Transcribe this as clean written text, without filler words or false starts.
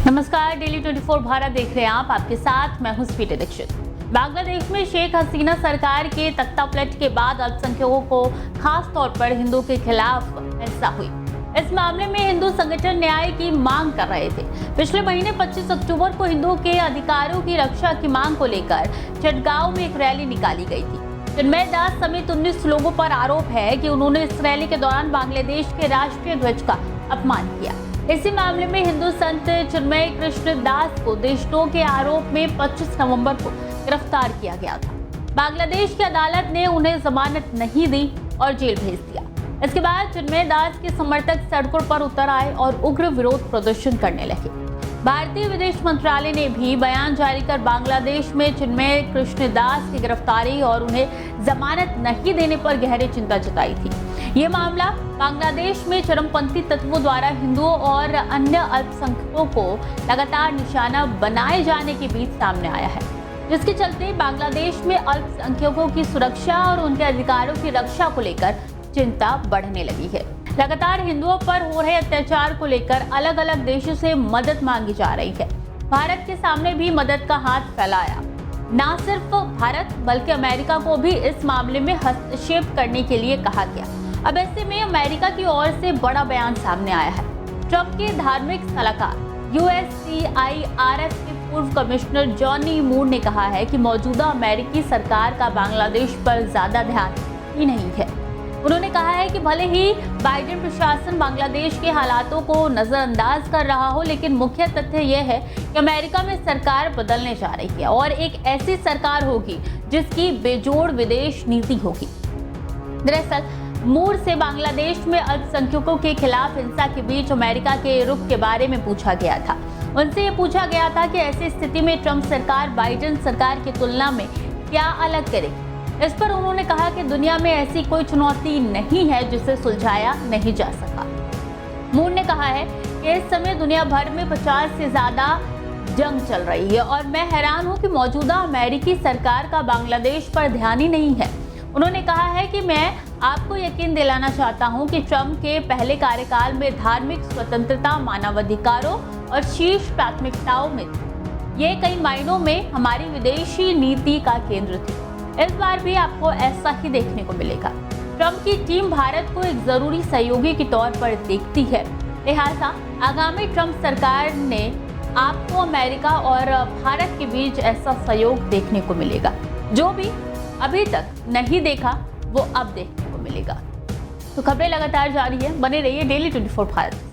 नमस्कार, डेली 24 भारत देख रहे हैं आप। आपके साथ मैं हूं स्पीति दीक्षित। बांग्लादेश में शेख हसीना सरकार के तख्तापलट के बाद अल्पसंख्यकों को खास तौर पर हिंदू के खिलाफ हिंसा हुई। इस मामले में हिंदू संगठन न्याय की मांग कर रहे थे। पिछले महीने 25 अक्टूबर को हिंदुओं के अधिकारों की रक्षा की मांग को लेकर चटगांव में एक रैली निकाली गई थी। चिन्मय दास समेत 19 लोगों पर आरोप है कि उन्होंने इस रैली के दौरान बांग्लादेश के राष्ट्रीय ध्वज का अपमान किया। इसी मामले में हिंदू संत चिन्मय कृष्ण दास को देशद्रोह के आरोप में 25 नवंबर को गिरफ्तार किया गया था। बांग्लादेश की अदालत ने उन्हें जमानत नहीं दी और जेल भेज दिया। इसके बाद चिन्मय दास के समर्थक सड़कों पर उतर आए और उग्र विरोध प्रदर्शन करने लगे। भारतीय विदेश मंत्रालय ने भी बयान जारी कर बांग्लादेश में चिन्मय कृष्ण दास की गिरफ्तारी और उन्हें जमानत नहीं देने पर गहरी चिंता जताई थी। ये मामला बांग्लादेश में चरमपंथी तत्वों द्वारा हिंदुओं और अन्य अल्पसंख्यकों को लगातार निशाना बनाए जाने के बीच सामने आया है, जिसके चलते बांग्लादेश में अल्पसंख्यकों की सुरक्षा और उनके अधिकारों की रक्षा को लेकर चिंता बढ़ने लगी है। लगातार हिंदुओं पर हो रहे अत्याचार को लेकर अलग अलग देशों से मदद मांगी जा रही है। भारत के सामने भी मदद का हाथ फैलाया। न सिर्फ भारत बल्कि अमेरिका को भी इस मामले में हस्तक्षेप करने के लिए कहा गया। अब ऐसे में अमेरिका की ओर से बड़ा बयान सामने आया है। ट्रंप के धार्मिक सलाहकार USCIRF के पूर्व कमिश्नर जॉनी मूर ने कहा है कि मौजूदा अमेरिकी सरकार का बांग्लादेश पर ज्यादा ध्यान ही नहीं है। उन्होंने कहा है कि भले ही बाइडेन प्रशासन बांग्लादेश के हालातों को नजरअंदाज कर रहा हो, लेकिन मुख्य तथ्य यह है कि अमेरिका में सरकार बदलने जा रही है और एक ऐसी सरकार होगी जिसकी बेजोड़ विदेश नीति होगी। दरअसल मूर से बांग्लादेश में अल्पसंख्यकों के खिलाफ हिंसा के बीच अमेरिका के रुख के बारे में पूछा गया था। उनसे ये पूछा गया था कि ऐसी स्थिति में ट्रंप सरकार बाइडेन सरकार की तुलना में क्या अलग करेगी। इस पर उन्होंने कहा कि दुनिया में ऐसी कोई चुनौती नहीं है जिसे सुलझाया नहीं जा सका। मूर ने कहा है कि इस समय दुनिया भर में 50 से ज्यादा जंग चल रही है और मैं हैरान हूं कि मौजूदा अमेरिकी सरकार का बांग्लादेश पर ध्यान ही नहीं है। उन्होंने कहा है कि मैं आपको यकीन दिलाना चाहता हूं कि ट्रंप के पहले कार्यकाल में धार्मिक स्वतंत्रता, मानवाधिकारों और शीर्ष प्राथमिकताओं में ये कई मायनों में हमारी विदेशी नीति का केंद्र थी। इस बार भी आपको ऐसा ही देखने को मिलेगा। ट्रंप की टीम भारत को एक जरूरी सहयोगी के तौर पर देखती है, लिहाजा आगामी ट्रंप सरकार ने आपको अमेरिका और भारत के बीच ऐसा सहयोग देखने को मिलेगा जो भी अभी तक नहीं देखा वो अब देखने को मिलेगा। तो खबरें लगातार जारी है, बने रहिए डेली 24 भारत।